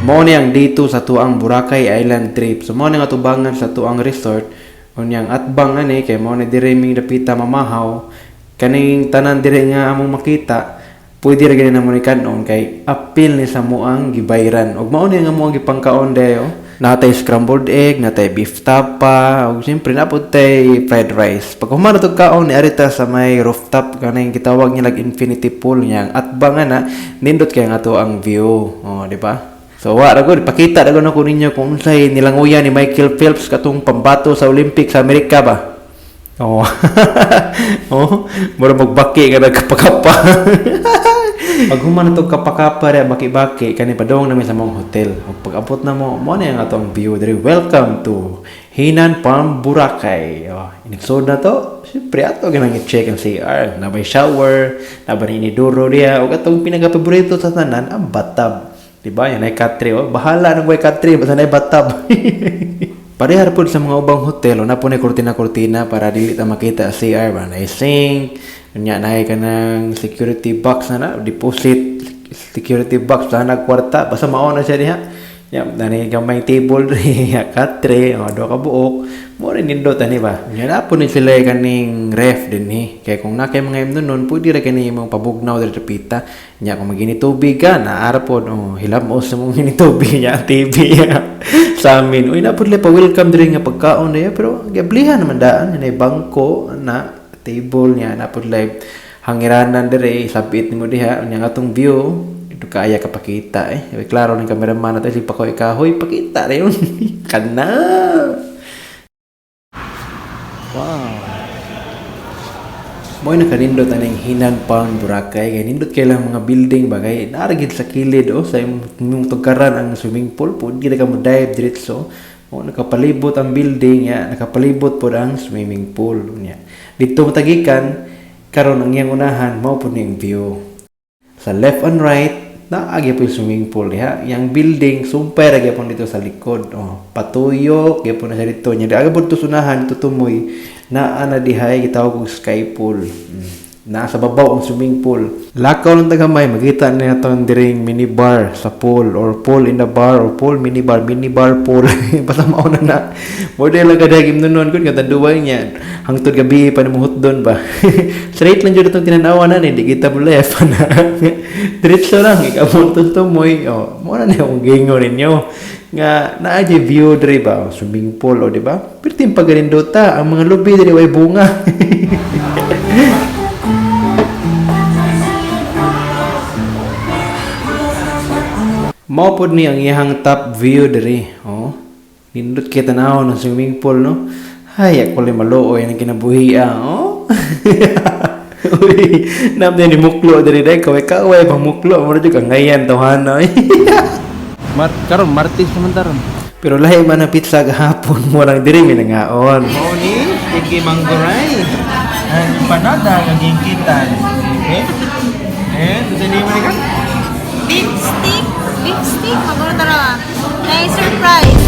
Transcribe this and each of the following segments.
Mao ni ang dito sa tuang Boracay Island trip. So mao ni nga tubangan sa tuang resort. Unyang atbang ani kay mao ni dire ming dapita mamahaw. Kaning tanan dire nga among makita. Pwede ra gani na mo ni kanon kay apil ni sa muang gibayran. Ug mao ni nga mo gipangkaon dayo. Natay scrambled egg, natay beef tapa, ug siyempre napod tay fried rice. Pag humana to kaon ni arita sa may rooftop kaning gitawag nilang infinity pool niya. Atbang na nindot kay nga to ang view. Oh, di ba? So, wala ko, ipakita na ko na ko ninyo kung unsay nilanguyan ni Michael Phelps katong pambato sa Olympic sa Amerika ba? Oh. Oh, mura magbaki ka nagkapakapa. Pag human to kapakapa rin, baki-baki, kani padong namin sa mga hotel. Pag abot na mo na yung atong view diri. Welcome to Hinan Palm, Boracay. Oh, inigsod na to. Siyempre ato ganang i-check ang CR. Nabay shower, nabay iniduro diya. O katong pinaka-paborito sa tanan, ang bathtub. Diba? Yan ay katri. Oh, bahala nang way katri. Basta na bathtub. Parehar po sa mga ubang hotel, na po na kurtina-kurtina para dili ta makita CR ba na sink, nya na ka ng security box na deposit security box na kwarta basta mao na siya diha. Ya, nani gamay table ri katre, do ka buok. Mo rin nindot ani ba. Nya na po ni sila kaning ref din ni. Kay kung na kay mga imnon pwede ra kani imong pabugnaw diri pita. Nya kung magini tubig ka na ara po hilamos sa mong gini tubig nya TV sa amin. Uy na po pa welcome diri nga pagkaon niya pero gablihan naman daan na bangko na table niya na po live hangiranan diri sabit nimo diha nya atong view. Ito kaya kapakita klaro ng cameraman natin si Pakoy Kahoy pakita na yun. Kana wow mo nakanindot aning Hinan Palm, Boracay kay nindot kay lang mga building bagay naragid sa kilid sa imong tugaran ang swimming pool pud gid ka mo dive diretso mo nakapalibot ang building ya nakapalibot pud ang swimming pool nya dito matagikan karon ang iyang unahan mao pud ning view sa left and right na agi po yung swimming pool ha. Yang building sumpay ra gyapon dito sa likod. Oh, patuyok gyapon na sa dito. Nya aga po tusunahan tutumoy na ana dihay gitawag og sky pool. Na sa babaw ang swimming pool. Lakaw lang tagamay makita na naton diring mini bar sa pool or pool in the bar or pool mini bar pool. Basta mao na. Model lang kada gimnon kun kada duway niya. Hangtod gabi pa nimuhot doon ba. Straight lang jud itong tinanawa na hindi kita mo left na. Diretso lang ikabot to moy. Oh, mo na yung gingo ninyo. Nga naa view diri ba swimming pool o di ba? Perting pagarindota ang mga lobby diri way bunga. Mao pod ni ang iyang top view diri. Oh. Nindot kay tanaw ng swimming pool no. Hay ako li maluoy ang kinabuhi oh. Uy, namne ni muklo diri dai kaway pang muklo mo jud kang ngayan tawhana. Karon Martes naman taron. Pero lahi man ang pizza gahapon mo lang diri minangaon. Mao ni tiki manggoray. Ang panada nga gingkitan. Okay? Dito ni mo ka? Beef stick. Beef stick. Magano tara. Nice surprise.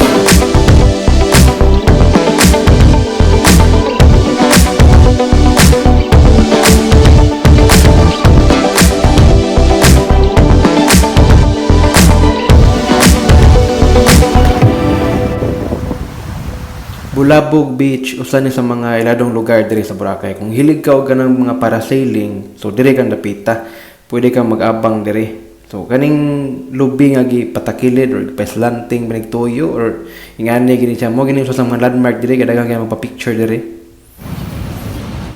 Bulabog Beach usa ni sa mga iladong lugar diri sa Boracay. Kung hilig ka og kanang mga parasailing, so diri kang dapita. Pwede kang mag-abang diri. So kaning lubi nga gipatakilid or paslanting binigtuyo or ingani gini siya mo gini sa mga landmark diri kada kang magpa-picture diri.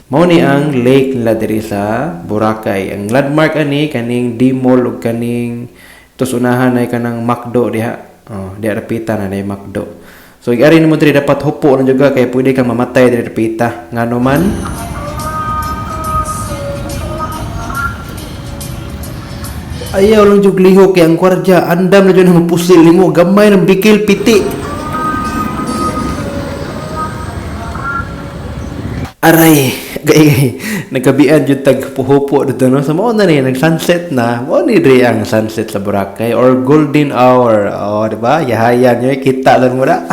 Mao ni ang lake nila diri sa Boracay. Ang landmark ani kaning D-Mall ug kaning tusunahan ay kanang McDo diha. Oh, diha dapita na nay McDo. So, ari mo diri dapat hupo lang juga kaya pwede kang mamatay diri pita. Ngano man? Ayaw lang jug liho kay ang kwardiya andam na jud ang pusil nimo gamay ng bikil piti. Aray, gay nagkabian jud tag puhupo dito no sa mao na ni nag sunset na mo ni diri ang sunset sa Boracay or golden hour oh di ba yahayan nyo kita lang mo na.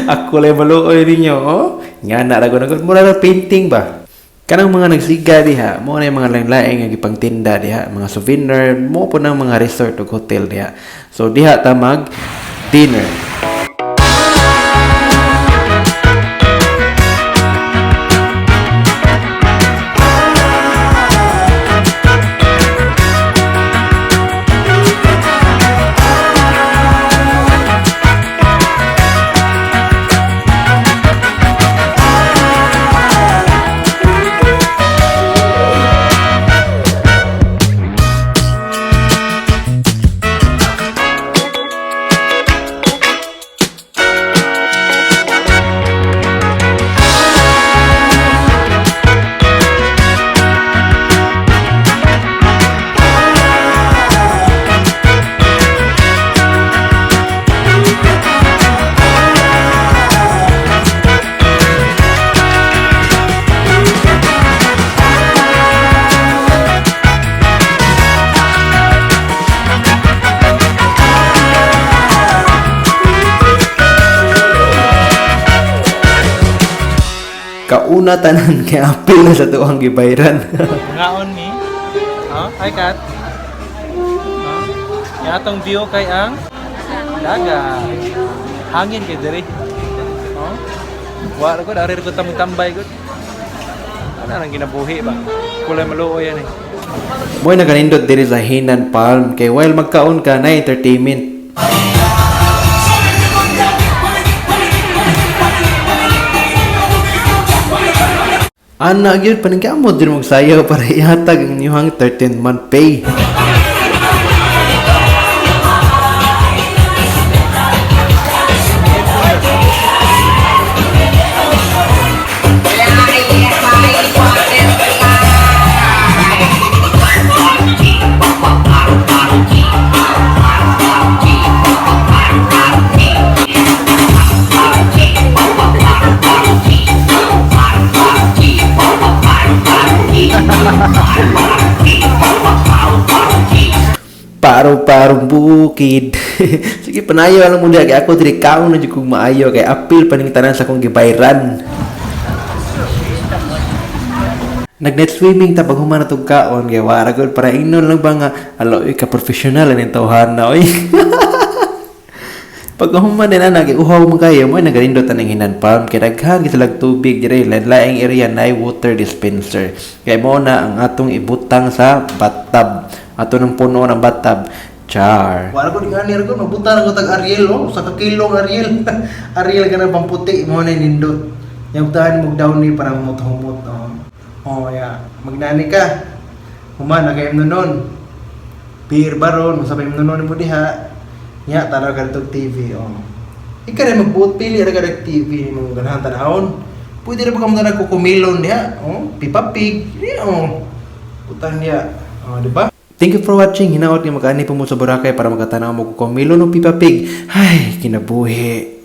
Ako lay maluoy ninyo oh nga na ra gud mura na painting ba Kanang mga nagsiga diha, mo na yung mga lain-lain nga gipangtinda diha, mga souvenir, mo po ng mga resort o hotel diha. So diha ta mag dinner. Kauna tanan kay apil na sa tuang gibayran. Ngaon ni. Hi Kat. Yung atong view kay ang dagat. Hangin kay diri. Wala ko dari ko tambay ko. Ano nang ginabuhi ba? Kulay maluoy yan eh. Mo'y naganindot diri sa Hinan Palm kay while magkaon ka na entertainment. Anak yun, paningkamot din magsayaw para ihatag ang inyong 13th-month pay. Parong bukid. Sige, panayo alam mo diha kay ako diri kaon na jud kog maayo kay apil paning tanan sa kong gibayran. Nag-net swimming ta pag human natog kaon kay wara gud para ingnon lang ba nga aloy ka professional ani tawhan na oy. Pag human din ana kay uhaw mo kayo mo nagalindot ta ning Hinan Palm kay daghan gitalag tubig diri lain-laing area na water dispenser. Kay mo na ang atong ibutang sa bathtub. Ato ng puno ng bathtub. Char. Wala ko di nga nir ko, mabuta na ko tag Ariel, oh. Sa kakilong Ariel. Ariel ka na pamputi, mo na nindot. Yung tahan mo down ni parang humot-humot. Oh, yeah. Magnani ka. Human, nagayam nun. Beer baron, masabay mo nun mo diha. Ya, tanaw ka itong TV, oh. Ika rin magbuot pili, ka rin TV, mga ganahan tanahon. Pwede rin ba kamo na nagkukumilon diha, oh. Pipa Pig, oh. Putang niya, oh, diba? Thank you for watching. Hinaot nga mag-ani po mo sa Boracay para makatanaw mo kung Milo no Pipa Pig. Ay, kinabuhi.